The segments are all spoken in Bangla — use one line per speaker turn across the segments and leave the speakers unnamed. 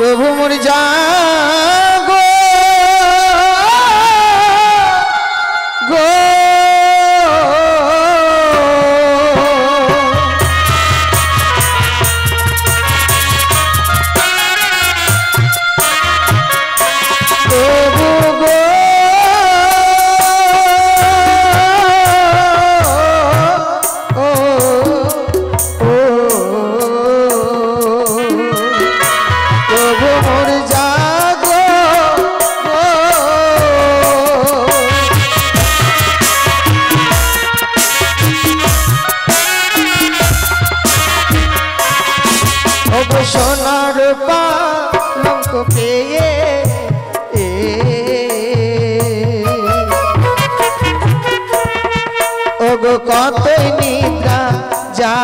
প্রভু মোর জাগো গো সোনার পালঙ্ক পেয়ে ওগো কতই নিদ্রা যা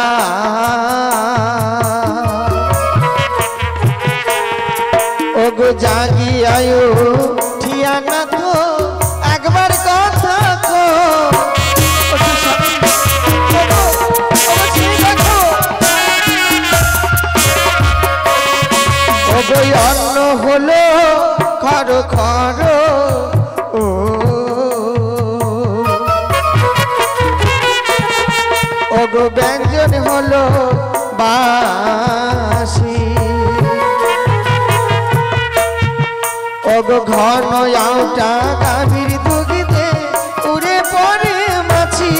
ওগো জাগি আয়ু ঠিয়া না তো একবার কথা কো অন্ন হলো খর খর ওগো ব্যঞ্জন হলো বাসি ওগো ঘন আউটা গাভীর দুগিতে উড়ে পড়ে মাছি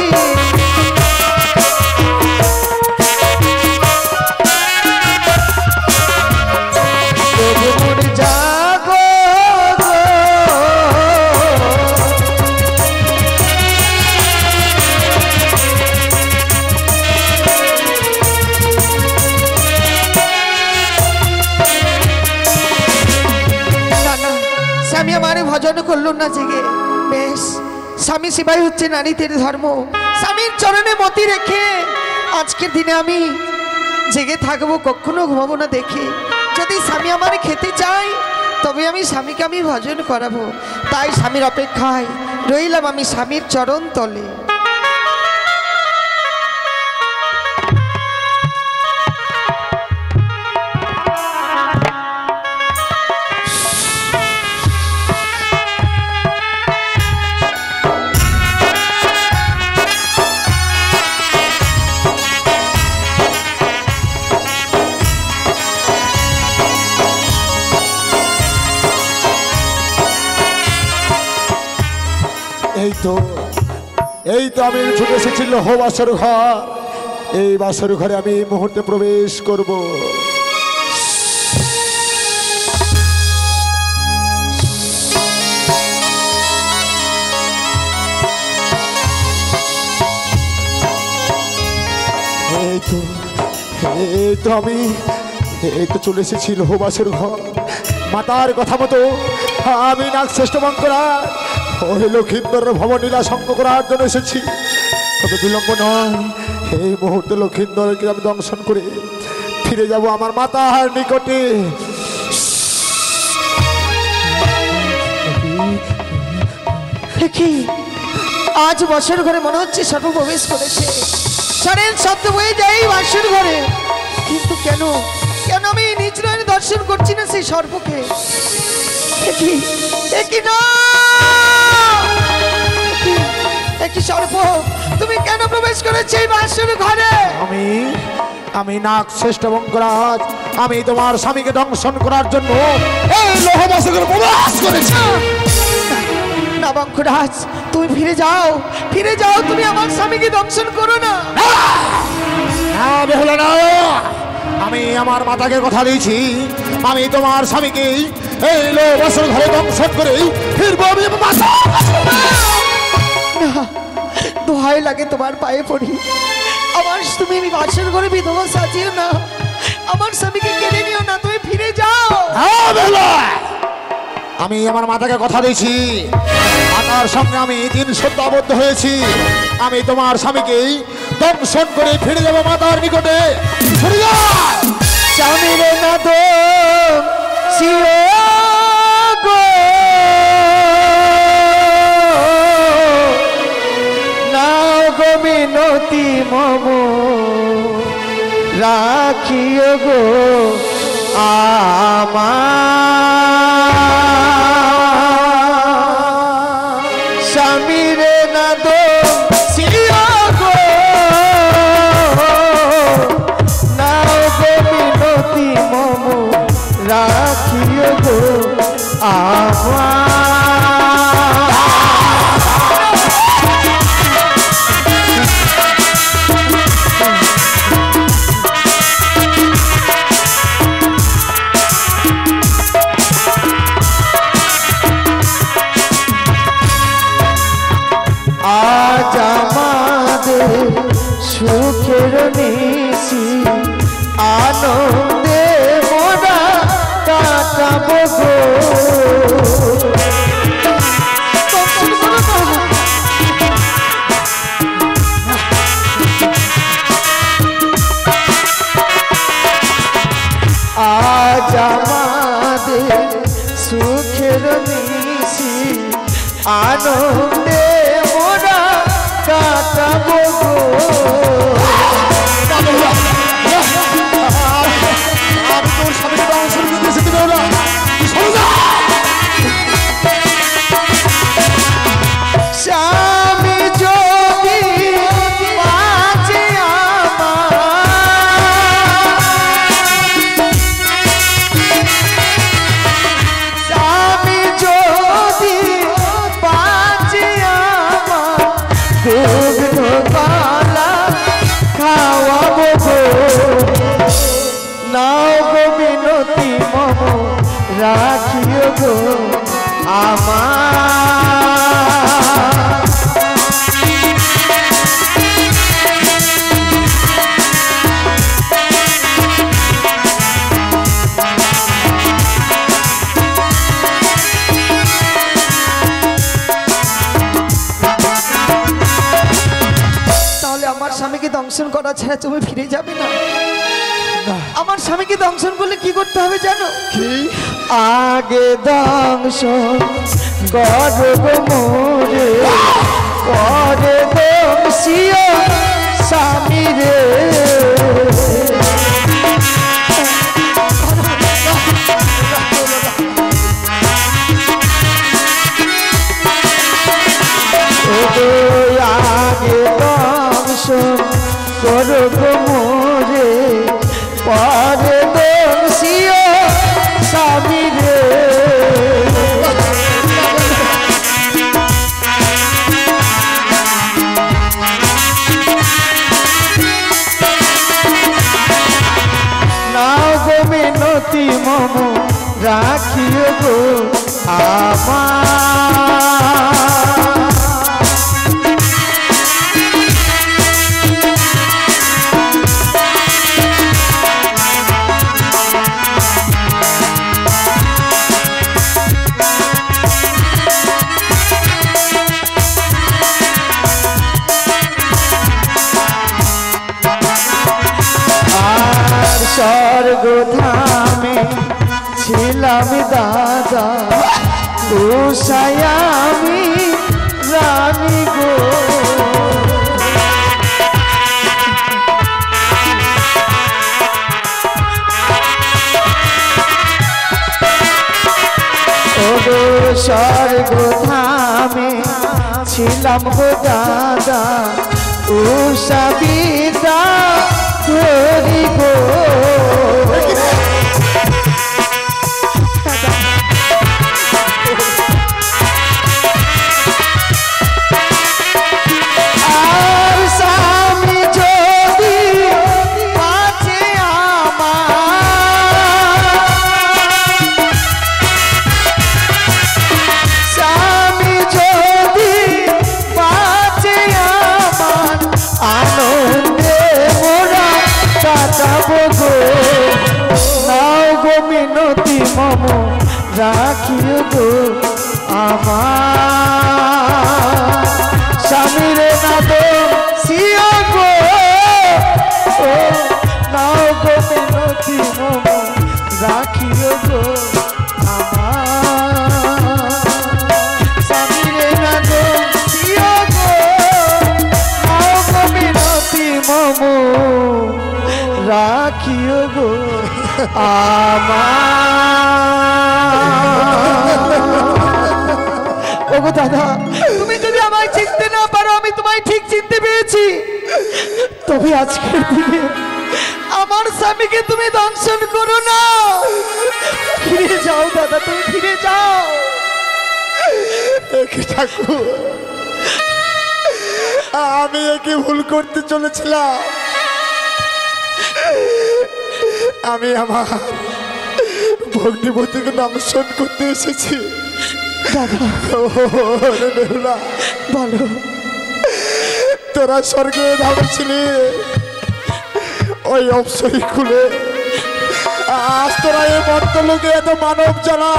স্বামী আমার ভজন করল না জেগে বেশ স্বামী সেবাই হচ্ছে নারীদের ধর্ম স্বামীর চরণে মতি রেখে আজকের দিনে আমি জেগে থাকবো কখনো ঘুমাবো না দেখে যদি স্বামী আমার খেতে চাই তবে আমি স্বামীকে আমি ভজন করাবো তাই স্বামীর অপেক্ষায় রইলাম আমি স্বামীর চরণ তলে
এই তো আমি ছুটে এসেছিল হো বাসর ঘর এই বাসর ঘরে আমি এই মুহূর্তে প্রবেশ করব এই তো আমি চলে এসেছিল হো বাসর ঘর মাতার কথা মতো আমি নাগ শ্রেষ্ঠ মঙ্করা ওই লক্ষিন্দর ভবনীলা সঙ্গ করার জন্য এসেছি তবে বিলম্ব নয় এই মুহূর্তে লক্ষিন্দরকে আমি দংশন করে ফিরে যাব আমার মাতার নিকটে
আজ বছর ঘরে মনে হচ্ছে সর্প প্রবেশ করেছে সারের শব্দ বয়ে যায় বাসর ঘরে কিন্তু কেন কেন আমি নিজ নয়নে দর্শন করছি না সেই সর্পকে না কি সর্প তুমি কেন প্রবেশ করেছো এই বাসর ঘরে
আমি নাগ শ্রেষ্ঠ মঙ্গরাজ আমি তোমার স্বামীকে দংশন করার জন্য এই লোহ বাসর ঘরে প্রবেশ করেছি
না বঙ্করাজ তুমি ফিরে যাও তুমি আমার স্বামীকে দংশন করো না
বেহুলা না আমি আমার মাতাকে কথা দিয়েছি আমি তোমার স্বামীকে এই লোহ বাসর ঘরে দংশন করে ফিরবো আমি
দোহাই লাগে তোমার পায়ে পড়ি আমার তুমি বাসর ঘরে বিধবা সাজিও না আমার স্বামীকে কেড়ে নিও না তুমি ফিরে যাও
আমি আমার মাতাকে কথা দিয়েছি মাতার সঙ্গে আমি 3 সত্য আবদ্ধ হয়েছি আমি তোমার স্বামীকে দংশন করে ফিরে যাবো মাতার নিকটে
স্বামীর না তো মিনতি মম রাখিও গো আমার আজ আমাদের সুখের নিশি আনন্দে মোরা কাটাবো গো।
আমি তোর স্বামীকে দংশন করতে এসেছি বেহুলা।
স্বামী যদি বাঁচে স্বামী যদি বাঁচে দুগ্ধ পালা খাওয়াবো গো। নাও গো মিনতি মম রাখিও গো আমার। তাহলে আমার স্বামীকে দংশন করা ছাড়া তুমি ফিরে যাবে না? আমার স্বামীকে দংশন করলে কি করতে হবে জানো?
কি?
আগে দংশন করব মোরে, পরে দংশিও স্বামী রে। আগে দংশন করব মোরে, পরে দংশিও স্বামী রে। নাও গো মিনতি মম রাখিও গো আমার। স্বর্গধামে ছিলাম দাদা, উষায় আমি রানী গো। ওগো স্বর্গধামে ছিলাম গো দাদা, উষা বিদা ধরি গো। আর স্বামী যদি বাঁচে স্বামী যদি বাঁচে আনন্দে মোরা কাটাবো গো। নাও গো মিনতি মম রাখিও গো আমার। স্বামীরে না দোষিও গো, নাও গো মিনতি মম রাখিও গো আমার। স্বামীরে না দোষিও গো, নাও গো মিনতি মম রাখিও গো আমার। ওগো দাদা, তুমি যদি আমায় চিনতে না পারো, আমি তোমায় ঠিক চিনতে পেরেছি। তবে আজকের দিনে আমার স্বামীকে তুমি দংশন করো না। ফিরে যাও দাদা, তুমি ফিরে যাও।
ঠাকুর, আমি একে ভুল করতে চলেছিলাম। আমি আমার ভগ্নিপতিকে দংশন করতে এসেছি। বেহুলা,
বলো,
তোরা স্বর্গে ভাবছিলি ওই অপসরি খুলে, আজ তোরা এই মর্তলোকে এত মানব জ্বালা,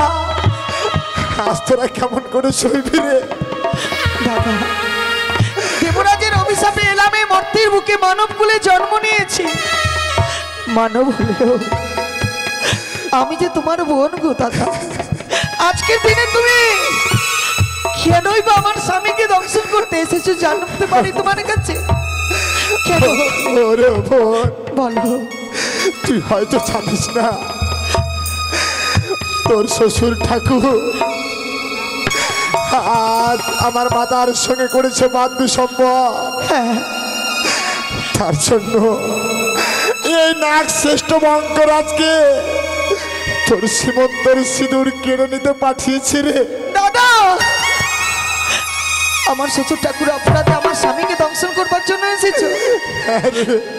আজ তোরা কেমন করে সইবি রে?
দাদা, দেবরাজের অভিশাপে এলাম এই মর্তের বুকে, মানব কুলে জন্ম নিয়েছি। মানব হলেও আমি যে তোমার বোন গো দাদা। আজকের দিনে তুমি কেনই বা আমার স্বামীকে দংশন করতে এসেছো জানতে পারি তোমার কাছে? কেন
ওরে বোন,
বলো।
তুই হয়তো জানিস না, তোর শ্বশুর ঠাকুর আজ আমার মাতার সঙ্গে করেছে বাদ্য সম্পদ।
হ্যাঁ,
তার জন্য এই নাগ শ্রেষ্ঠ মঙ্গরাজকে তোর সীমন্তর সিঁদুর কেড়ে নিতে পাঠিয়েছে রে
দাদা। আমার শ্বশুর ঠাকুর অপরাধে আমার স্বামীকে দংশন করবার জন্য এসেছো?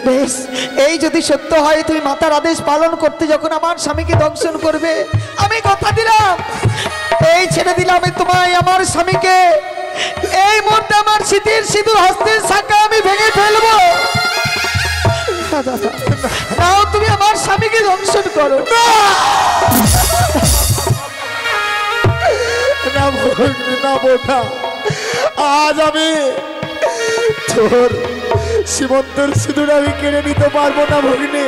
বেশ, এই যদি সত্য হয় তুমি মাতার আদেশ পালন করতে যখন আমার স্বামীকে দংশন করবে, আমি কথা দিলাম, এই ছেড়ে দিলাম তোমায় আমার স্বামীকে। এই মুহূর্তে আমার স্মৃতির সিঁদুর হস্তের শাখা আমি ভেঙে ফেলবো। নাও তুমি আমার স্বামীকে দংশন করো।
না ভগ্নি, না বোনা, আজ আমি তোর সীমন্তের সিঁদুর আমি কেড়ে নিতে পারবো না ভগ্নি।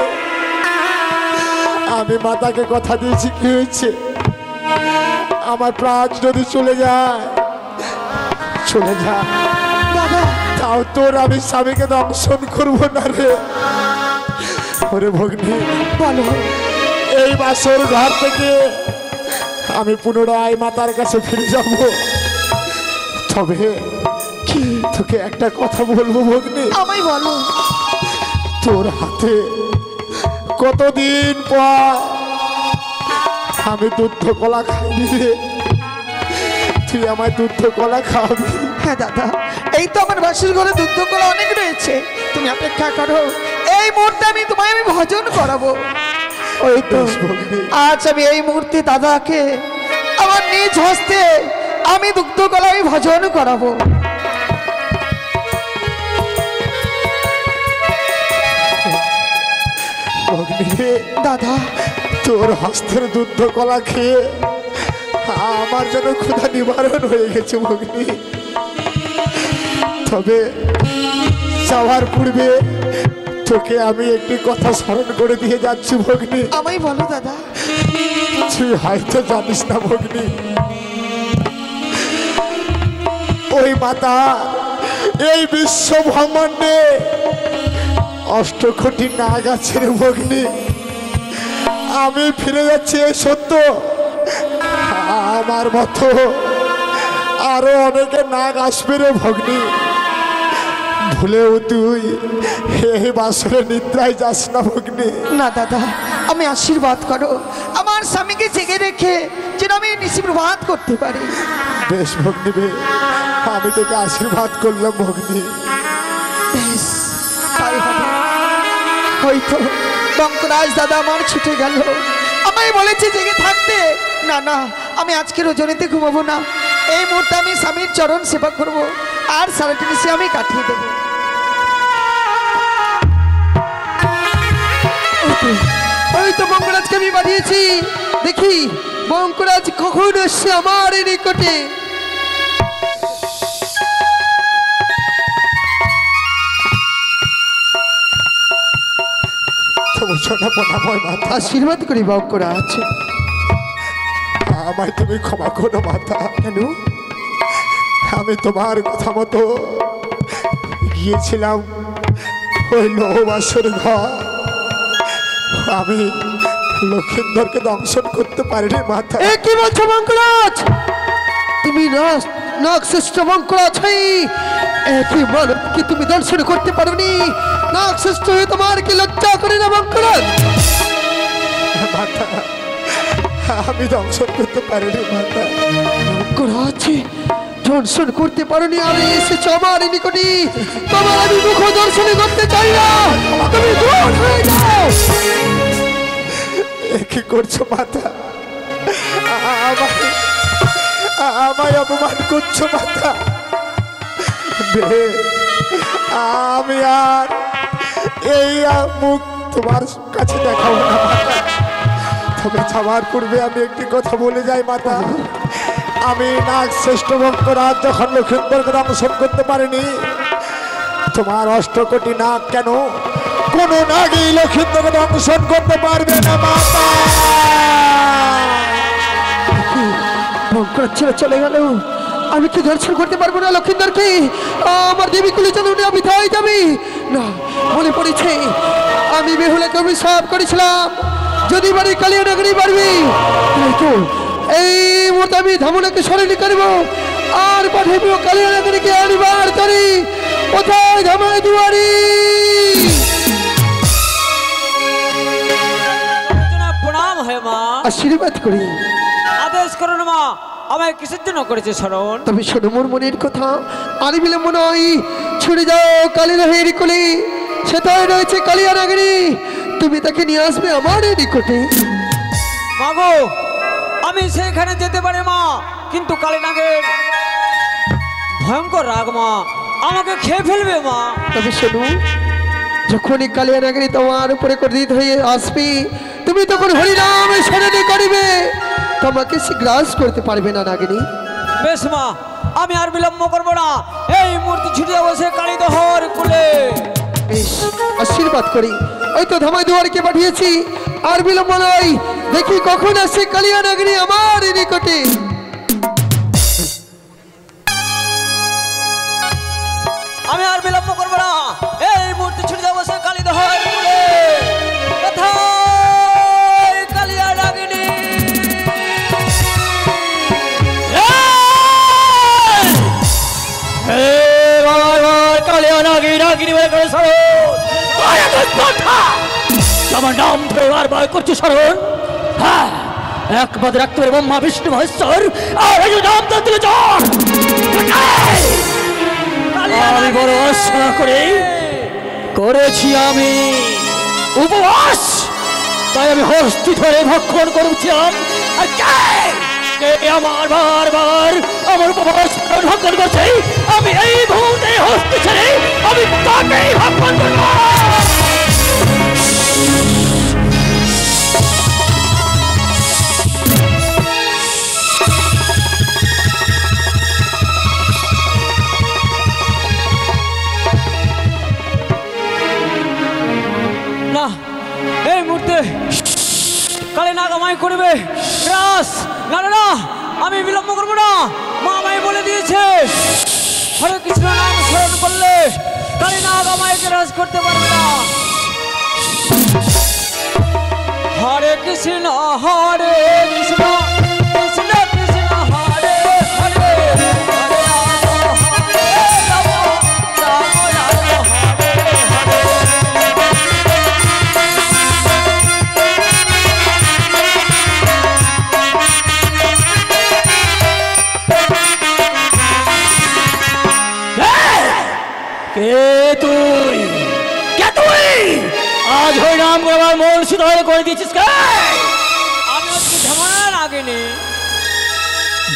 আমি মাতাকে কথা দিয়েছি, কি হয়েছে? আমার প্রাণ যদি চলে যায়, চলে যা, তাও তোর আমি স্বামীকে দংশন করবো না রে। ওরে ভগ্নি,
বলো।
এই বাসর ঘর থেকে আমি পুনরায় মাতার কাছে ফিরে যাব, তবে কি তোকে একটা কথা বলবো ভগ্নি।
আমায় বলো।
তোর হাতে কতদিন পর আমি দুধ কলা খাইনি রে, তুই আমায় দুধ কলা খাওয়াবি?
হ্যাঁ দাদা, এই তো আমার বাসের ঘরে দুধ কলা অনেক রয়েছে, তুমি অপেক্ষা করো। এই মুহূর্তে আমি তোমায় আমি ভজন করাবো। ওই তো আজ আমি এই মুহূর্তে দাদাকে আমার নিজ হস্তে আমি দুগ্ধ কলা আমি ভজন করাবো।
দাদা, তোর হস্তের দুধ কলা খেয়ে আমার যেন ক্ষুধা নিবারণ হয়ে গেছে ভগ্নি। তবে যাওয়ার পূর্বে তোকে আমি একটি কথা স্মরণ করে দিয়ে যাচ্ছি ভগ্নি।
আমায় বলো দাদা।
তুই হয়তো জানিস না ভগ্নি, ওই মাতা এই বিশ্ব ব্রহ্মাণ্ডে 8 কোটি নাগ আছে রে ভগ্নি। আমি ফিরে যাচ্ছি এই সত্য, আমার মতো আরো অনেকে নাগ আসবে রে ভগ্নি। ভুলেও তুই এই বাসরে নিদ্রায় যাস না ভগ্নি।
না দাদা, আমি আশীর্বাদ করো আমার স্বামীকে জেগে রেখে যেন আমি নিশিপ্রভাত করতে পারি।
বেশ ভগ্নি, আমি তোকে আশীর্বাদ করলাম ভগ্নি।
বেশ, তাই হবে। হয়তো বঙ্করাজ দাদা আমার ছুটে গেল, আমায় বলেছে জেগে থাকতে। না না, আমি আজকের রজনীতে ঘুমাবো না। এই মুহূর্তে আমি স্বামীর চরণ সেবা করব, আর সারাটি নিশে আমি কাটিয়ে দেবো। ওই তো বঙ্করাজকে আমি পাঠিয়েছি, দেখি বঙ্করাজ কখন এসছে আমার এই নিকটে। আশীর্বাদ করি বঙ্করাজ।
আমায় তুমি ক্ষমা করো মাতা।
কেন?
আমি তোমার কথা মতো গিয়েছিলাম ওই নববাসর ঘর, আমি লক্ষিন্দরকে দংশন করতে পারিনি মাতা।
এ কি বলছো বঙ্করাজ? তুমি নাগ শ্রেষ্ঠ বঙ্করাজ কি বলো, কি তুমি দর্শন করতে পারোনি? নাগ শ্রেষ্ঠ হয়ে তোমার কি লজ্জা করে না বঙ্করাজ?
মাতা, আমি দংশন করতে পারিনি মাতা।
বঙ্করাজ দর্শন করতে পারোনি, আমি এসেছো আমার নিকটে, তোমার আমি মুখ দর্শন করতে চাই না, তুমি দূর হয়ে যাও।
কি করছো মাতা? আমায় অপমান করছো মাতা। আমি আর এই মুখ তোমার কাছে দেখাবো না মাতা। তবে যাওয়ার পূর্বে আমি একটি কথা বলে যাই মাতা। আমি নাগ শ্রেষ্ঠ বঙ্করাজ যখন লক্ষিন্দরকে দংশন করতে পারিনি, তোমার 8 কোটি নাগ কেন কোনো নাগই লক্ষিন্দরকে দংশন করতে পারবে না মাতা।
যখন ছেড়ে চলে গেল আমি কি দর্শন করতে পারবো না লক্ষিন্দরকে? আমার দেবী কুলে চলুন আমি তাই যাবি না। মনে পড়েছে আমি বেহুলাকে অভিশাপ করেছিলাম যদি বাড়ি কালিয়া নগরী পারবি তাই তো এই মুহূর্তে আমি ধামনাকে স্মরণ করবো আর পাঠাবো কালিয়া নগরীকে আনিবার করি। কোথায় ধামাই দুয়ারি?
প্রণাম হয় মা,
আশীর্বাদ করি।
আদেশ করুন মা, আমায় কিসের জন্য করেছে স্মরণ?
তবে শোনো মোর মনের কথা, আর বিলম্ব নয়, ছুটে যাও কালীরাহের কোলে, সেটাই রয়েছে কালিয়া নগরী। তুমি তাকে নিয়ে আসবে আমার নিকটে।
মাগো আমি সেখানে যেতে পারি মা, কিন্তু কালীনাগের ভয়ঙ্কর রাগ মা, আমাকে খেয়ে ফেলবে মা।
তবে শোনো, যখনই কালিয়া নগরী তোমার উপরে ক্রোধিত হয়ে আসবে তুমি তখন হরিনাম স্মরণ করিবে, তোমাকে সে গ্রাস করতে পারবে না নাগিনী।
বেশ মা, আমি আর বিলম্ব করবো না, এই মূর্তি ছুটে বসে কালীদহর কুলে।
বেশ, আশীর্বাদ করি। ওই তো ধামাই দুয়ারকে পাঠিয়েছি, আর বিলম্ব নয়, দেখি কখন আসে কালিয়া নগরী আমার নিকটে।
আমি আর বিলম্ব করবো না, এই মূর্তি ছুটে যাবো সে কালীদহর কুলে। কোথায় কালিয়া নাগিনী?
কালিয়া নাগিনী বলে করে আমার নাম ধরে বারবার করছি স্মরণ। হ্যাঁ, একমাত্র রাখতে পারে ব্রহ্মা বিষ্ণু মহেশ্বর, আর এই নাম তো দিলে আমি বড় আশা করে করেছি আমি উপবাস, তাই আমি হস্তি ধরে ভক্ষণ করেছিলাম। আর কে আমার বারবার আমার উপবাস ভক্ষণ করছে, আমি এই মুহূর্তে হস্তি ছেড়ে আমি তাকেই ভক্ষণ করব।
না, এই মুহূর্তে কালী নাগ আমায় করবে গ্রাস। না না না, আমি বিলম্ব করবো না, মা আমায় বলে দিয়েছে হরে কৃষ্ণ নাম স্মরণ করলে কালী নাগ আমায় গ্রাস করতে পারবে না। হরে কৃষ্ণ হরে কৃষ্ণ কৃষ্ণ কৃষ্ণ হরে হরে, হরে রাম হরে রাম, রাম রাম হরে হরে।
কে তুই? কে তুই? আজ হয়ে নাম করে আমার মন শীতল করে দিয়েছিস কে?
আমি হচ্ছি ধামনা নাগিনী।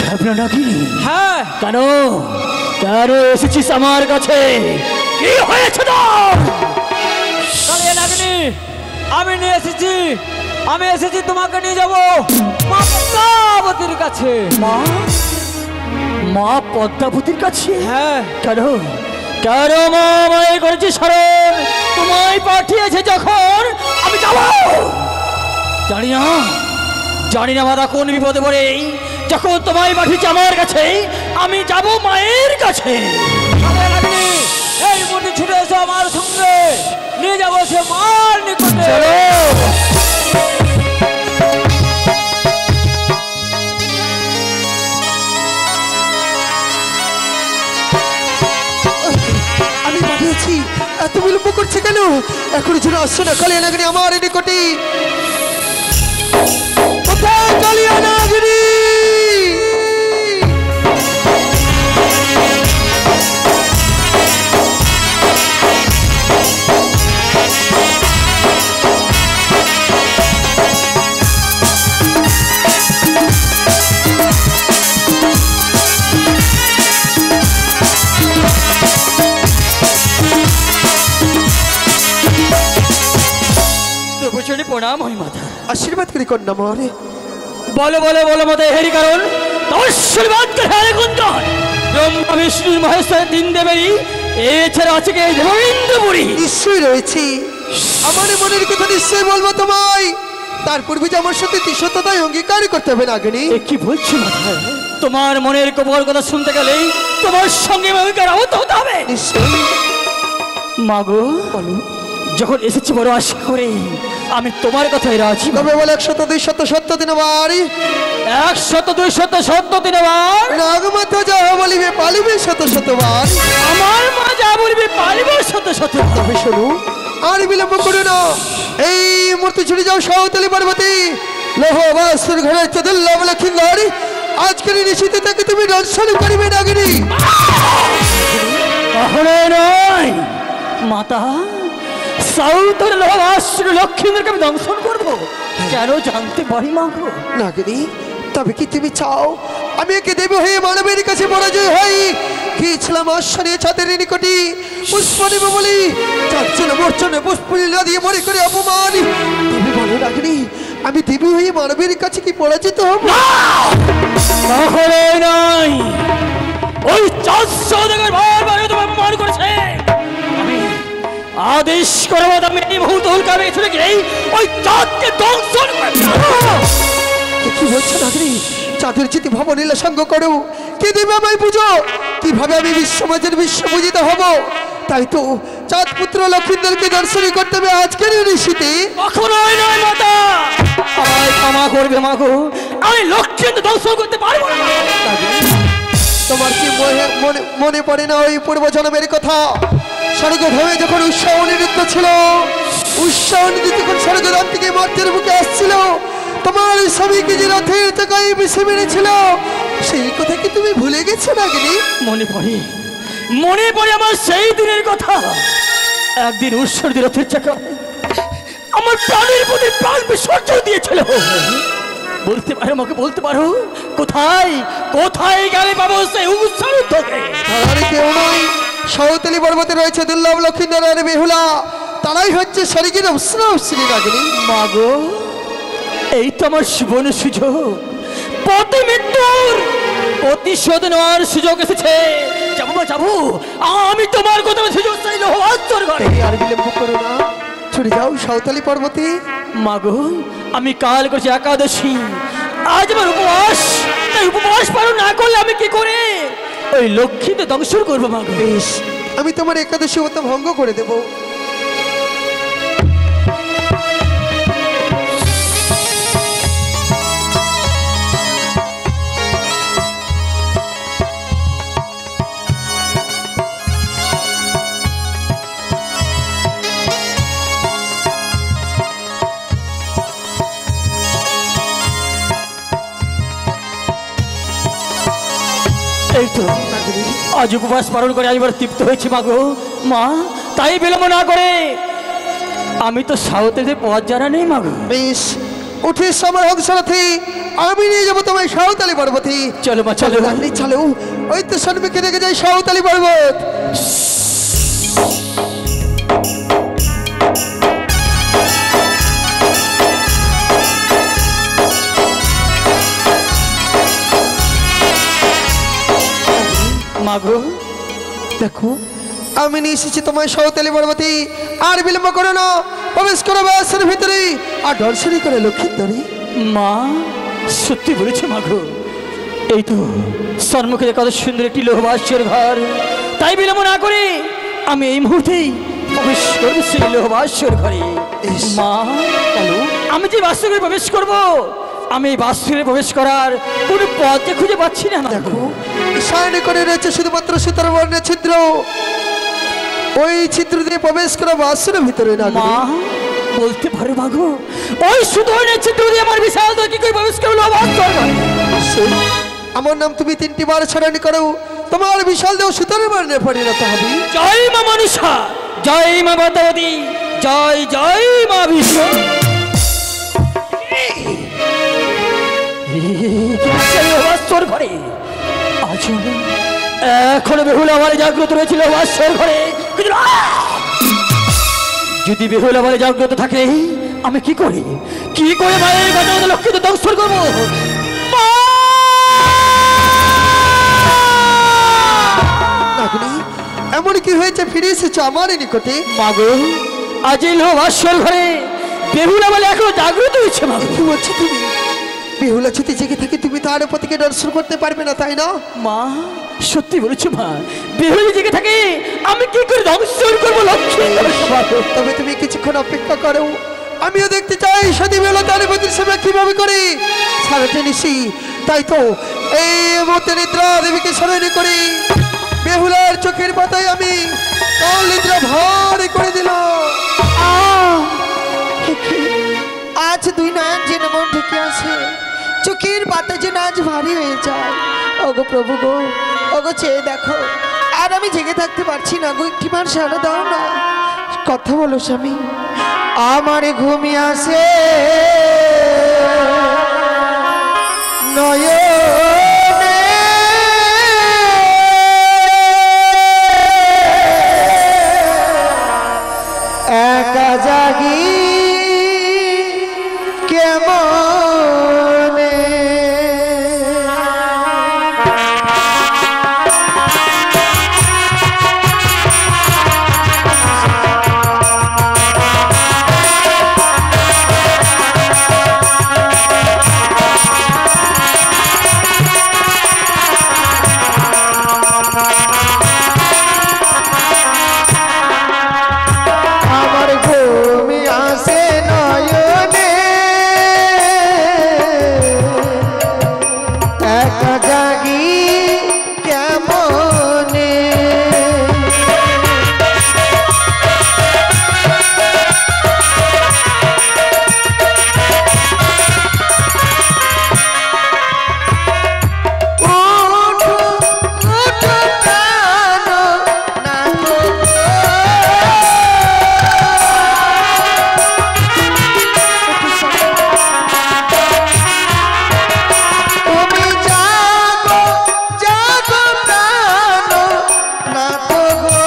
ভাবনা নাগিনী?
হ্যাঁ,
কেন কেন এসেছিস আমার কাছে? কি হয়েছে তোর?
কালিয়া নাগিনী, আমি এসেছি তোমাকে নিয়ে যাবো মা পদ্মাবতীর কাছে।
মা পদ্মাবতীর কাছে?
হ্যাঁ।
কেন কেন মা আমায় করেছি স্মরণ? তোমায় পাঠিয়েছে যখন আমি যাব। জানি না মাতা কোন বিপদে পড়ে যখন তোমায় পাঠিয়েছে আমার কাছে, আমি যাব মায়ের কাছে।
কালিয়া নাগিনী, এই মুহূর্তে ছুটে এসো আমার সঙ্গে, নিয়ে যাবো সে মার নিকটে।
চলো।
আমি পাঠিয়েছি, এত বিলম্ব করছে কেন? এখনো যেন আসছে না কালিয়া নগরী আমার নিকটে। কোথায় কালিয়া নগরী?
প্রণাম হই মাতা।
আশীর্বাদ করি কন্যা মরে।
বলো বলো বলো মাতা, হেরি কারণ আশীর্বাদ করে হেরে কুন্দন ব্রহ্মা বিষ্ণু মহেশ্বরের দিন দেবেরই এছাড়া আছে কে দেবেন্দ্রপুরী?
নিশ্চয়ই রয়েছি, আমার মনের কথা নিশ্চয়ই বলবো তোমায়। তার পূর্বে যে আমার সাথে তিসত্বতায় অঙ্গীকার করতে হবে নাগিনী।
কি বলছি মাতা? তোমার মনের কবর কথা শুনতে গেলেই তোমার সঙ্গে আমাকে আহত হতে হবে।
নিশ্চয়ই
মাগো
বলো।
যখন এসেছি বড় আশা করে, আমি তোমার কথাই রাজি।
তবে বলে 100 200 70 দিন বাড়ি
100 200 70 দিন বার
নাগমাতা যা বলিবে পালিবে 100 বার।
আমার মা যা বলবে পালিব 100 বার।
তবে শোনো, আর বিলম্ব করো না, এই মূর্তি ছুটে যাও সাঁওতালি পার্বতী লোহ বাসুর ঘরে চদুল্লাভ লক্ষ্মী। আজকের নিশ্চিত থেকে তুমি দর্শন করিবে নাগিনী।
তাহলে নয় মাতা, সাউথের লোহাবাসুর লক্ষ্মীদেরকে আমি দংশন করবো কেন জানতে পারি মাগো?
নাগিনী, তবে কি তুমি চাও আমি একে দেব হয়ে মানবের কাছে পরাজয় হই? গিয়েছিলাম অশ্বনীয় ছাদের নিকটে পুষ্প নেব বলি, চাচ্ছিল মর্চনে পুষ্প না দিয়ে মনে করে অপমান। তুমি বলো নাগিনী, আমি দেবী হয়ে মানবের কাছে কি পরাজিত হব?
তাহলে নয়, ওই 400 দেখার বারবার তোমার অপমান করেছে। আমি আদেশ করবো আমি এই মুহূর্তে উল্কাবে ছুটে গেলেই ওই চাঁদকে দংশন করে।
কি বলছো নাগিনী? চাঁদের চিতি ভবনীলা সঙ্গ করো, কে দেবে আমায় পুজো? কিভাবে আমি বিশ্বমাজের বিশ্ব পূজিত হব? তাই তো চাঁদ পুত্র লক্ষ্মীদেরকে দর্শন করতে হবে আজকের ঋষিতে।
কখনোই নয় মাতা, আমায় ক্ষমা করবে মাগো, আমি লক্ষ্মীকে দংশন করতে পারবো না।
তোমার কি মনে পড়ে না ওই পূর্ব জন্মের কথা? স্বর্গভূমে যখন উৎসাহ নৃত্য ছিল, উৎসাহ নৃত্য যখন স্বর্গধাম থেকে মর্তের বুকে আসছিল, তোমার স্বামীকে যে রথের চাকায় বেছে মেরেছিল, সেই কথা কি তুমি ভুলে গেছো নাগিনী?
মনে পড়ে আমার সেই দিনের কথা। একদিন ঈশ্বরদের রথের চাকা আমার প্রাণের প্রতি প্রাণ বিসর্জন দিয়েছিল। বলতে পারো আমাকে, বলতে পারো কোথায় কোথায় গেলে পাবো সেই উৎসাহ তোকে?
আর কেউ নয়, সাঁওতালি পর্বতে রয়েছে দুর্লভ লক্ষ্মীনারায়ণ বেহুলা, তারাই হচ্ছে স্বর্গের অপ্সরা নাগিনী।
মাগো, এই তো আমার জীবন সুযোগ, প্রতি মৃত্যুর প্রতিশোধ নেওয়ার সুযোগ এসেছে। যাবো যাবো, আমি তোমার কথা সুযোগ চাই লোহাচর ঘরে।
আর বিলম্ব করো না, ছুটে যাও সাঁওতালি পর্বতে।
মাগো, আমি কাল করছি একাদশী, আজ আমার উপবাস। তাই উপবাস পালন না করলে আমি কি করে ওই লক্ষ্মীতে দংশন করবো? মাগো
বেশ, আমি তোমার একাদশী ব্রত ভঙ্গ করে দেব।
এই তো আজ উপবাস পালন করে আমি এবার তৃপ্ত হয়েছি মাগো। মা, তাই বিলম্ব না করে আমি তো সাউথে পথ জানা নেই মাগো।
বেশ, উঠে আমার হংসরথে আমি নিয়ে যাবো তোমায় সাঁওতালি পর্বতে।
চলো মা চলো।
নাগিনী চলো, ওই তো সন্মুখে দেখে যাই সাঁওতালি পর্বত।
মাগো
দেখো, আমি নিয়ে এসেছি তোমায় সাঁওতালি পর্বতে। আর বিলম্ব করো না, প্রবেশ করো বাসের ভিতরে আর দর্শনী করে লক্ষ্মীন্দরী।
মা, সত্যি বলেছে মাগো, এই তো সম্মুখে কত সুন্দর একটি লোহবাস্যের ঘর। তাই বিলম্ব না করে আমি এই মুহূর্তেই প্রবেশ করবো সেই লোহবাস্যের ঘরে। মা, আমি যে বাস্যঘরে প্রবেশ করব, আমি এই বাস্যঘরে প্রবেশ করার কোনো পথে খুঁজে পাচ্ছি না।
দেখো, সায়নে করে রয়েছে শুধুমাত্র সুতার বর্ণের ছিদ্র, ওই ছিদ্র দিয়ে প্রবেশ করা বাসের ভিতরে। না
মা, বলতে পারো মাগো, ওই সুধর্ণের ছিদ্র দিয়ে আমার বিশাল দল কি করে প্রবেশ করলো?
আমার নাম তুমি 3টি বার স্মরণ করো, তোমার বিশাল দেহ সুতার বর্ণে পরিণত হবে।
জয় মা মনুষা, জয় মা বতবতী, জয় জয় মা বিষ্ণু। ঘরে আজ এখনো বেহুলা আমার জাগ্রত রয়েছিল বাসর ঘরে। যদি বেহুলা আমার জাগ্রত থাকে, আমি কি করে মায়ের গজা লক্ষ্মীতে দংশন করবো?
এমন কি হয়েছে ফিরে এসেছো আমার নিকটে?
মাগো, আজ এই বাসর ঘরে বেহুলা বলে এখনো জাগ্রত হয়েছে। মাগো,
কি বলছো তুমি? বেহুলা যদি জেগে থাকে তুমি তার পতিকে দর্শন করতে পারবে না, তাই না?
মা সত্যি বলেছো মা, বেহুলা জেগে থাকে আমি কি করে দর্শন করবো লক্ষ্মী?
তবে তুমি কিছুক্ষণ অপেক্ষা করো, আমিও দেখতে চাই সতী বেহুলা তার পতির সেবা কিভাবে করে। সারাটা নিশি তাই তো এই মুহূর্তে নিদ্রা দেবীকে স্মরণ করি, বেহুলার চোখের পাতায় আমি কাল নিদ্রা ভারী করে দিল। আজ দুই নয়ন যে মন ঢেকে আছে, চোখের পাতা যে আজ ভারী হয়ে যায়। ওগো প্রভু গো, ওগো চেয়ে দেখো, আর আমি জেগে থাকতে পারছি না গো, একটিবার সারা দাও না। কথা বলো স্বামী, আমার ঘুমিয়ে আসে নয়নে, একা জাগি কেমনে, আমার ঘুমি আসে নয়নে, একা জাগি কেমনে, ওঠো ওঠো প্রাণ নাথ গো, তুমি জাগো জাগো প্রাণ নাথ গো,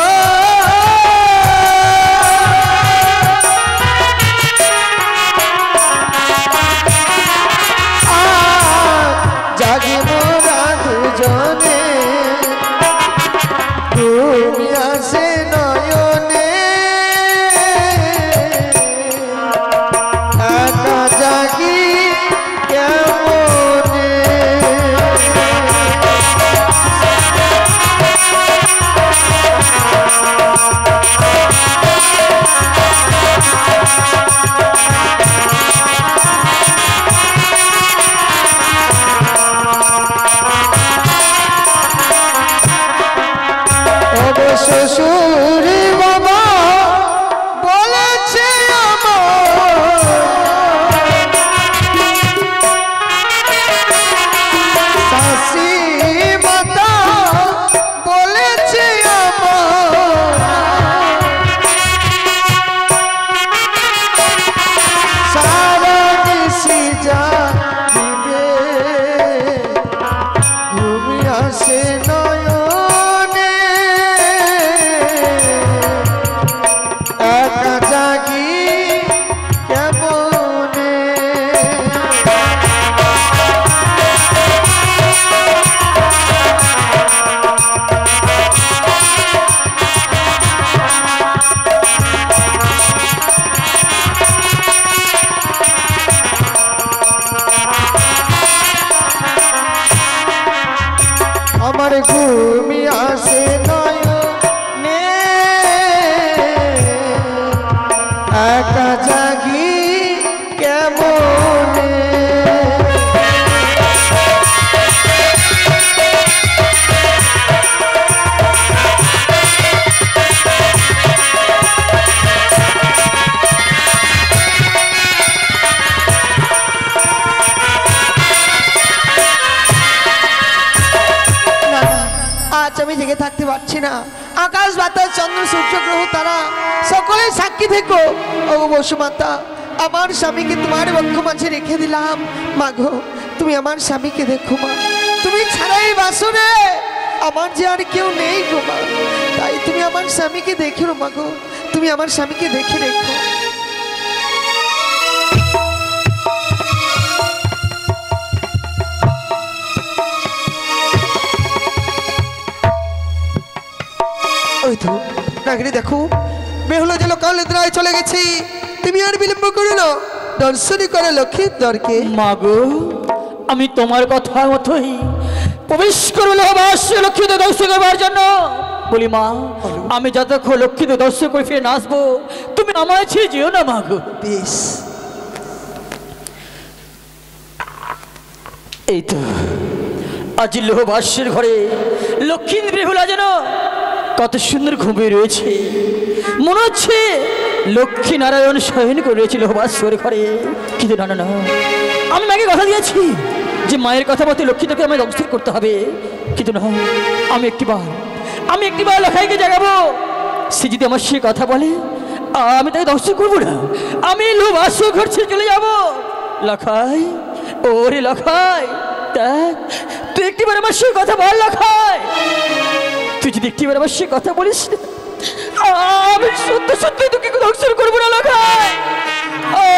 জাগি মোরা দুজনে, তুমি আসে নয়নে, একা জাগি কেমনে, ওগো শ্বশুর বাবা বলেছে আমার, শাশি মাতা বলেছে আমার, সারা নিশি জাগিবে ঘুমি আসে নয়নে, একা জাগি কেমনে, আমার ঘুমি আসে নয়নে, একা জাগি কেমনে, না, আজ আমি জেগে থাকতে পারছি না। আকাশ বাতাস চন্দ্র সূর্য গ্রহ তারা সকলে সাক্ষী থেকো। ও বসুমাতা, আমার স্বামীকে তোমার বক্ষ মাঝে রেখে দিলাম। মাগো, তুমি আমার স্বামীকে দেখো মা, তুমি ছাড়াই বাসরে আমার যে আর কেউ নেই গো মা, তাই তুমি আমার স্বামীকে দেখো মাগো, তুমি আমার স্বামীকে দেখে রেখো। ওই তো নাগরি দেখো, বেহুলা যে লোকাল নিদ্রায় চলে গেছি, তুমি আর বিলম্ব করো না, দর্শনই করে লক্ষ্মীর দরকে।
মাগো আমি তোমার কথা মতোই প্রবেশ করবো লক্ষ্মীতে দর্শন করবার জন্য। বলি মা, আমি যতক্ষণ লক্ষ্মীতে দর্শন করে ফিরে না আসবো তুমি আমায় ছেড়ে যেও না মা গো।
বেশ,
এই তো আজ লোহবাসের ঘরে লক্ষ্মী বেহুলা যেন কত সুন্দর ঘুমিয়ে রয়েছে, মনে হচ্ছে লক্ষ্মী নারায়ণ শয়ন করে রয়েছে লোহবাসের ঘরে। কিন্তু না না না, আমি মাকে কথা দিয়েছি যে মায়ের কথা মতো লক্ষ্মীটাকে আমায় দংশন করতে হবে। কিন্তু না, আমি একটিবার লখাইকে জাগাবো। সে যদি আমার সে কথা বলে আমি তাকে দংশন করবো না, আমি লোহবাসের ঘর ছেড়ে চলে যাবো। লখাই, ওরে লখাই, দেখ তুই একটিবার আমার সে কথা বল লখাই। তুই যদি একটিবার আমার সে কথা বলিস আমি সত্য সত্যি তোকে দংশন করবো না লখাই,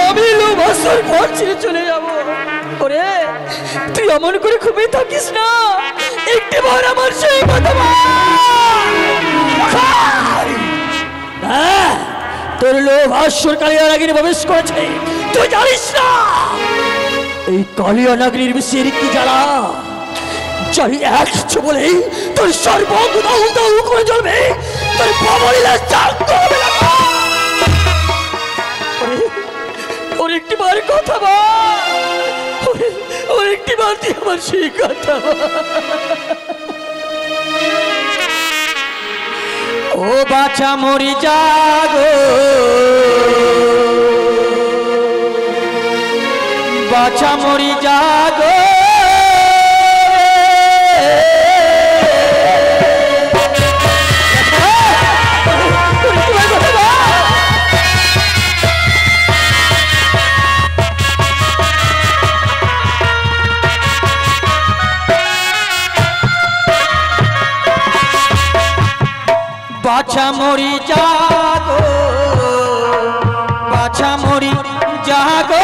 আমি লোহবাসের ঘর ছেড়ে চলে যাবো। ওরে তুই এমন করে খুবই থাকিস না, একটিবার আমার সেই কথা বল। তোর লোহবাসের কালিয়া নাগিনী প্রবেশ করেছে, তুই জানিস না এই কালিয়া নাগিনীর বিষয়ের কি জ্বালা। যাই একশো বলেই তোর সর্বঙ্গ দাউ দাউ করে জ্বলবে, তোর বাবলিলা জাগ্য হবে না। ওর একটিবার কথা বল, ওর একটিবার তুই আমার সেই কথা বল। ও বাছা মরি জাগো, বাছা মরি জাগো, বাছা মরি জাগো, বাছা মরি জাগো,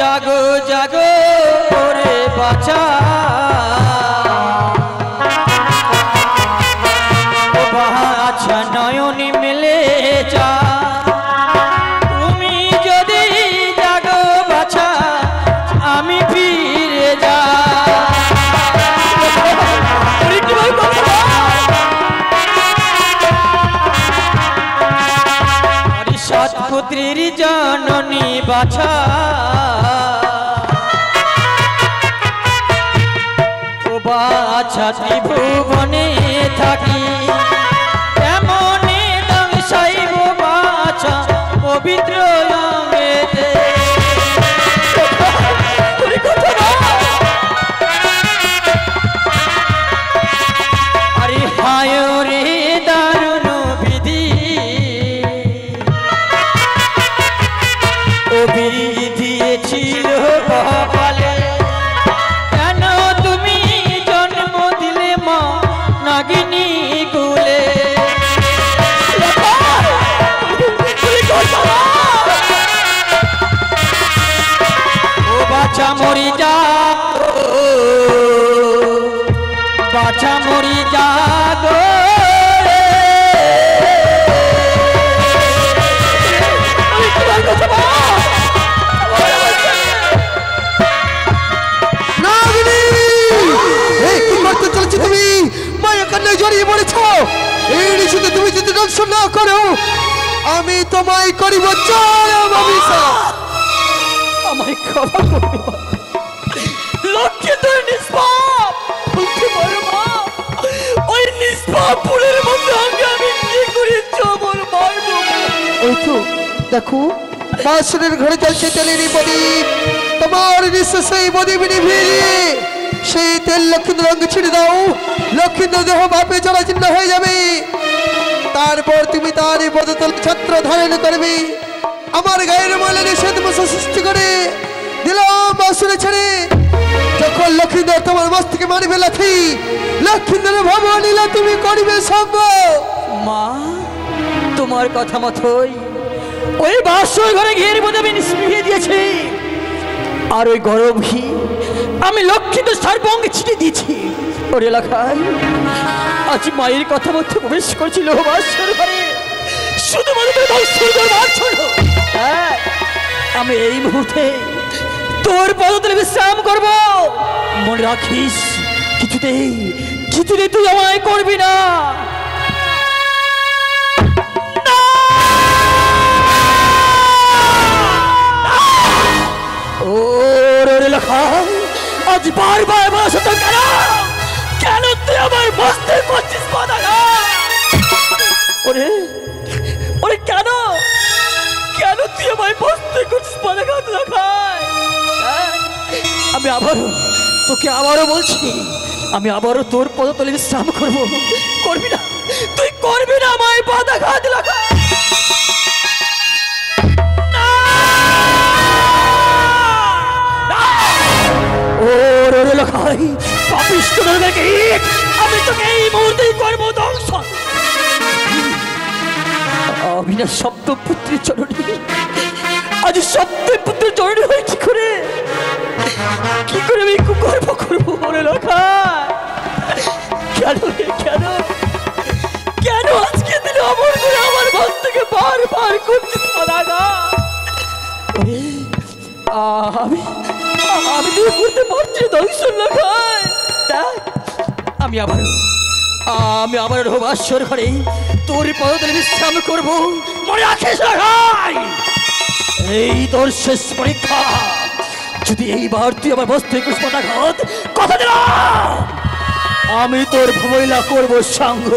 জাগো জাগো রে বাছা, বাছা নয়নি মেলে যা। আমি ফিরে যা, সৎপুত্রীর জননী বাছা, ও বাছা ত্রিভুবনে থাকি এমনে দংশাইব বাছা পবিত্র অঙ্গেতে। আরে হায় রে দারুণ বিধি, ও বিধিয়েছিল কপালে, কেন তুমি জন্ম দিলে মা নাগিনী কুলে। ও বাছা মরি যাগো, বাছা মরি যাগো,
তুমি মায়ের কান্নায় জড়িয়ে পড়েছ। এই নিশিতে তুমি যদি দর্শন না করো আমি তোমায় করিব চরম অভিশাপ।
আমায় ক্ষমা করবে লক্ষ্মী, তোর নিষ্পাপ বলতে পারো মা, ওই নিষ্পাপ ফুলের মধ্যে আমি কি করেছি বল মারবো।
ওই তো দেখো বাসনের ঘরে জ্বলছে তেলের প্রদীপ, তোমার নিশ্চয় সেই প্রদীপ নিভিয়ে সেই তেল লক্ষ্মীর রঙে ছিঁড়ে দাও, লক্ষ্মীর দেহ বাপে জরাজীর্ণ হয়ে যাবে। তারপর তুমি তার পদতল ছত্র ধারণ করবে। আমার গায়ের ময়লা নিষেধ মশা সৃষ্টি করে দিলাম বাসনে ছেড়ে। যখন লক্ষ্মীন্দর তোমার মস্তকে মারবে লাথি, লক্ষ্মীন্দরের ভাবো নিলে তুমি করবে সঙ্গ।
মা তোমার কথা মতোই ওই বাসর ঘরে ঘিরে মধ্যে আমি নিষ্পিয়ে দিয়েছি, আর ওই গরম ঘি আমি লক্ষ্মীন্দর সার্বঙ্গে ছিটিয়ে দিয়েছি। ওর এলাকায় আজ মায়ের কথা মধ্যে প্রবেশ করছিল বাসর ঘরে শুধুমাত্র দর্শন করবার জন্য। হ্যাঁ, আমি এই মুহূর্তে তোর পদতলে বিশ্রাম করব। মনে রাখিস, কিছুতেই কিছুতেই তুই আমায় করবি না। ওর এলাকায় আজ বারবার বলা সত্য কেন? কেন তুই আমার বসতে করছিস বাধা? ওরে ওরে কেন কেন তুই আমায় বসতে করছিস বাধা? আমি আবারও বলছি, আমি আবারও তোর পদতলে বিশ্রাম করবো। করবি না, তুই করবি না আমায় বাধা ঘাত লাগা। ওর এলাকায় পাপিষ্ঠ নরকে আমি তোকে এই মুহূর্তেই করবো দংশন। আমি না সপ্তপুত্রের চরণে, আজ সপ্তপুত্রের চরণে হয়ে কি করে আমি কুকর্ম করবো? ওর এলাকায় কেন কেন কেন আজকে দিনে অমর করে আমার মন থেকে বারবার করছিস বাধা? আমি তুই করতে পারছি দংশন লাগায়। আমি আবার বাসর ঘরে তোর পদতলে বিশ্রাম করবো। মনে রাখিস লাগাই, এই তোর শেষ পরীক্ষা। যদি এইবার তুই আমার বসতে কুষ্পদাঘাত, কথা দিলাম আমি তোর ভবইলা করবো সাঙ্গ।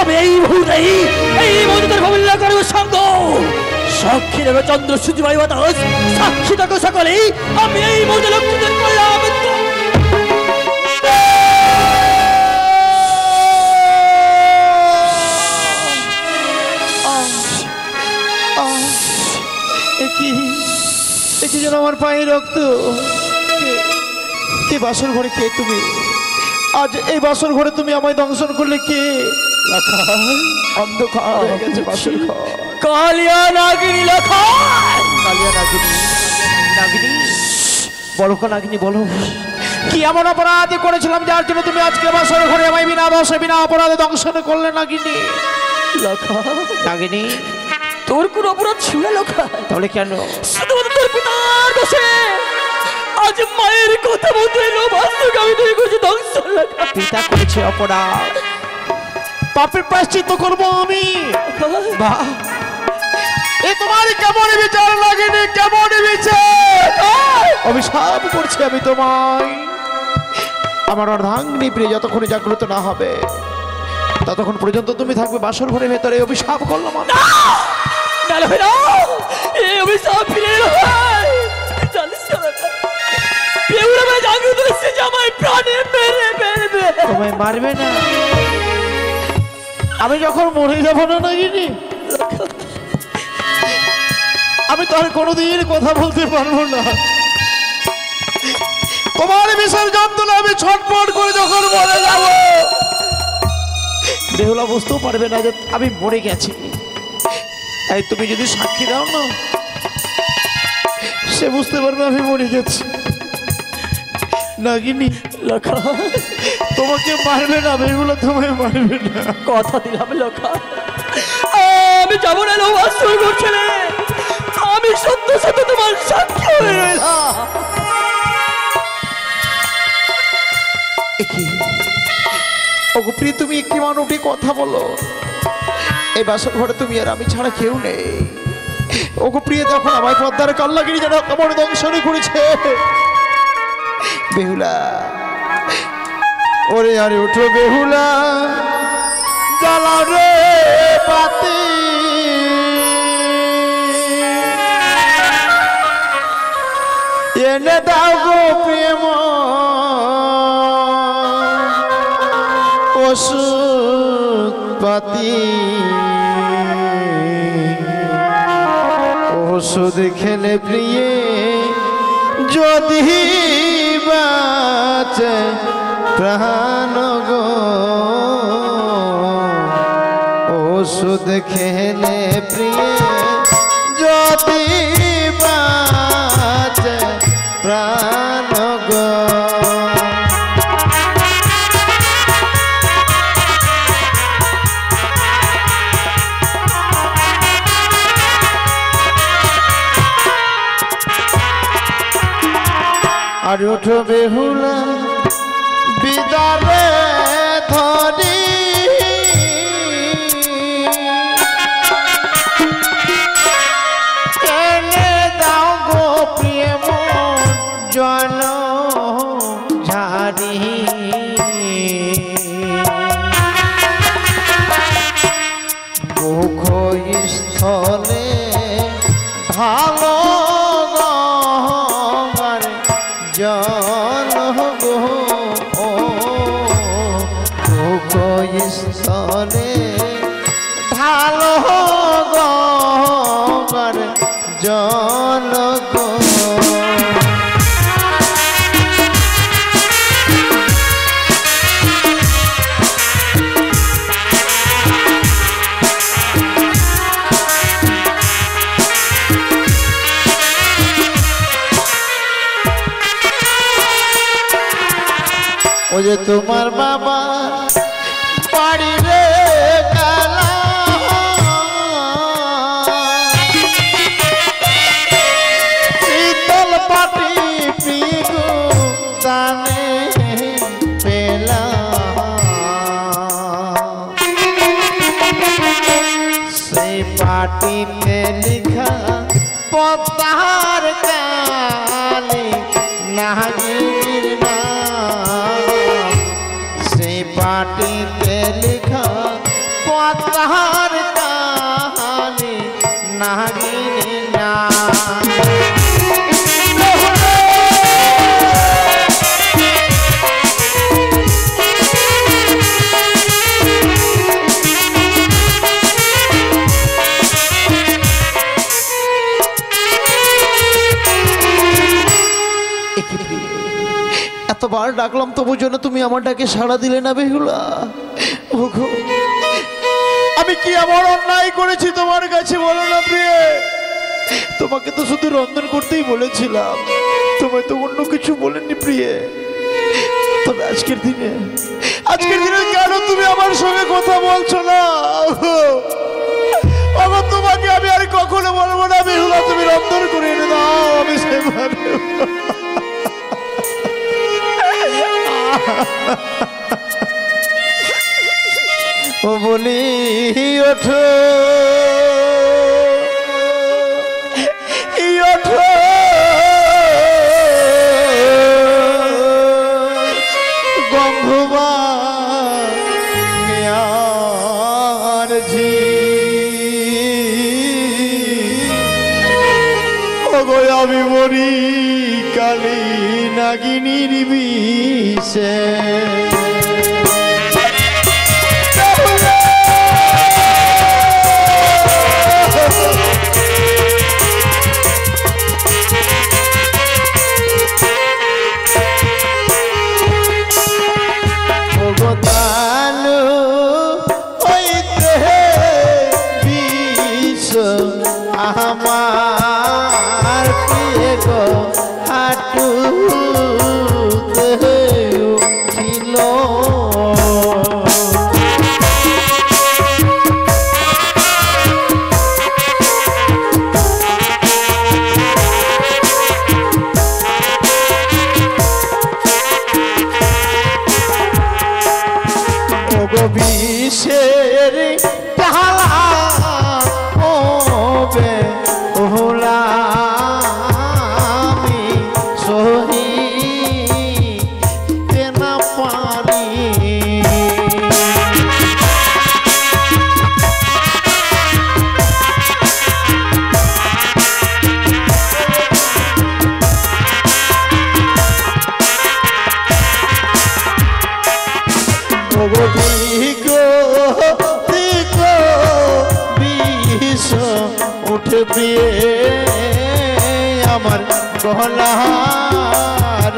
আমি এই মুহূর্তে তোর ভবইলা করবো সাঙ্গ। সাক্ষী দেবে চন্দ্র সূর্য বায়ু বাতাস, সাক্ষী থাকো সকলেই। আমি এই মুহূর্তে লক্ষ্মীদের করলাম।
কি যেন আমার পায়ে রক্ত। কে বাসর ঘরে? কে তুমি? আজ এই বাসর ঘরে তুমি আমায় দংশন করলে কে? অন্ধকার হয়ে গেছে বাসর ঘর।
কালিয়া নাগিনী লেখা।
কালিয়া নাগিনী? নাগিনী বলো, নাগিনী বলো, কি এমন অপরাধ করেছিলাম যার জন্য তুমি আজকে বাসর ঘরে আমায় বিনা দোষে বিনা অপরাধে দংশন করলে নাগিনী?
লেখা
নাগিনী,
তোর কোন অপরাধ ছিল লেখা?
তাহলে কেন?
শুধুমাত্র তোর পিতার দোষে আজ মায়ের কথা মতো এলো বাস্তবে আমি তুই করছি দংশন।
পিতা করেছে অপরাধ, পাপের প্রায়শ্চিত্ত করবো আমি। বাহ, এ তোমার কেমন বিচার লাগেনি? কেমন বিচার? অভিশাপ করছি আমি তোমায়। আমার অর্ধাঙ্গিনী প্রিয় যতক্ষণে জাগ্রত না হবে ততক্ষণ পর্যন্ত তুমি থাকবে বাসর ঘরের ভেতরে। অভিশাপ করলাম আমি।
এই অভিশাপ ফিরে এলো।
তোমায় মারবে না? আমি যখন মরে যাবো না নাগিনী, আমি তো আর কোনোদিন কথা বলতে পারবো না। তোমার বিশাল যন্ত্রণা আমি ছটফট করে যখন মরে যাব, বেহুলা বুঝতেও পারবে না যে আমি মরে গেছি। তাই তুমি যদি সাক্ষী দাও না, সে বুঝতে পারবে আমি মরে গেছি। নাগিনী
লেখা,
তোমাকে মারবে না, বেহুলা তোমায় মারবে না।
কথা দিলাম লেখা, আমি যাবো না। করছিলে আমি সত্য সত্য তোমার সাক্ষী হয়ে রইলাম।
ওগো প্রিয়, তুমি একটি মানবী কথা বলো। এই বাসর ঘরে তুমি আর আমি ছাড়া কেউ নেই। ওগো প্রিয়, যখন আমায় পদ্মার কাল্লাগিরি যেন কেমন দংশনে করেছে। বেহুলা, ওরে আরে উঠো বেহুলা, জ্বালা রে পাতি, এনে দাও গো প্রেম ওষুধ পাতি। ওষুধ খেলে প্রিয়ে যদি বাঁচে প্রাণ গো,
ওষুধ খেলে প্রিয়ে যদি বাঁচে প্রাণ গো আর ওঠো বেহুলা বিদারে ধরি কেনে দাও গো প্রিয় মন জল ঝারি মুখ স্থলে ভালো জল গো মুখ স্থলে ভালো গর জল গো ও যে তোমার বাবা বাড়ি রে গেলা শীতল পাটি পিগু দানে পেলা সেই পাটিতে লিখা পদ্মার কালি নাগির পাটিতে লিখা পদ্মার কালি নাগিনী না এতবার ডাকলাম তবু জন্য তুমি আমার ডাকে সাড়া দিলে না বেহুলা ওগো আমি কি আমার অন্যায় করেছি তোমার কাছে বলো না প্রিয়ে তোমাকে তো শুধু রন্ধন করতেই বলেছিলাম তোমায় তো অন্য কিছু বলেননি প্রিয়ে তবে আজকের দিনে কেন তুমি আমার সঙ্গে কথা বলছো না ওগো তোমাকে আমি আর কখনো বলবো না বেহুলা তুমি রন্ধন করে এনে দাও আমি সেভাবে ও বলি ওঠো ওঠো গন্ধবার ঝি ওগো আমি মরি কালী নাগিনীর বিষে আমার প্রিয় গো হাটু ছিল ওগো বিষের তালা আমি সহিতে না পারি বিষ উঠে প্রিয়ে আমার গলার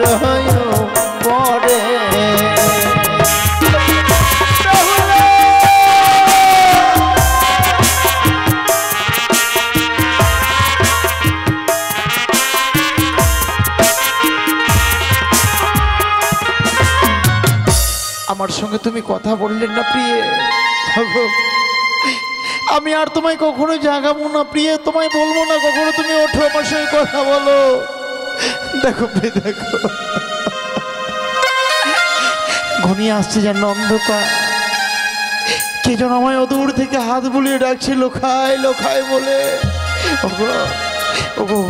পরে আমার সঙ্গে তুমি কথা বললেন না প্রিয়ে। ওগো, আমি আর তোমায় কখনো জাগাবো না প্রিয়ে, তোমায় বলবো না কখনো তুমি ওঠো আমার সঙ্গে কথা বলো। দেখো প্রিয়ে, দেখো ঘনিয়ে আসছে যেন অন্ধকার, কে যেন আমায় অদূর থেকে হাত বুলিয়ে ডাকছে লোখায় লোখায় বলে। ওগো, ওগো,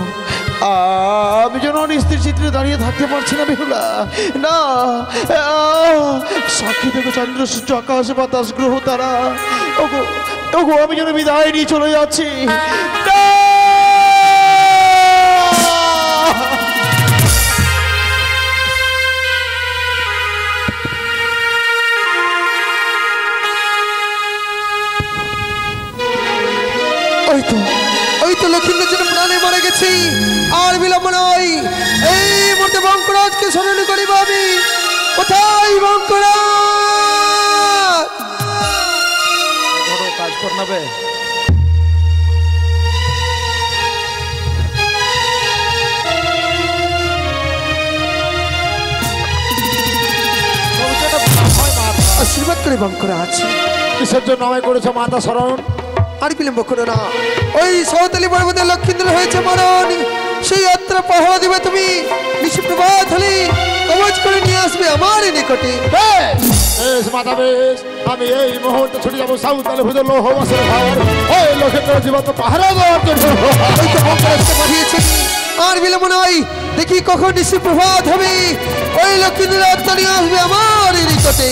আমি যেন স্ত্রীর চিত্রে দাঁড়িয়ে থাকতে পারছি না বেহুলা, না। সাক্ষী থেকে চন্দ্র সূর্য আকাশ বাতাস গ্রহ তারা, ওগো ওগো, আমি যেন বিদায় নিয়ে চলে যাচ্ছি। না!
ওই তো লক্ষ্মীদের জন্য প্রাণে মারা গেছি, আর বিলম্ব নয়। এই মুহূর্তে বঙ্করাজকে স্মরণ করিব আমি। কোথায় বঙ্করাজ?
কাজ করনাবে
আশীর্বাদ করে বঙ্করাজ।
কিসের জন্য আমায় করেছো মাতা শরণ?
আর বিলম্ব করো না, ওই সৌতালি পর্বতে লক্ষ্মীন্দ্র হয়েছে মরণ, সেই যাত্রা পাহারা দিবে তুমি। নিশি প্রভাত হলে কবচ করে নিয়ে আসবে আমার নিকটে।
বেশ মাতা বেশ, আমি এই মুহূর্তে ছুটে যাবো সাঁওতালি ভুজে লৌহবাসের ঘর, ওই লক্ষ্মীন্দ্র জীবন্ত পাহারা দেওয়ার জন্য।
ওই তো বঙ্করাজকে পাঠিয়েছি, আর বিলম্ব নয়। দেখি কখন নিশি প্রভাত হবে, ওই লক্ষ্মীন্দ্র আত্মা নিয়ে আসবে আমার নিকটে।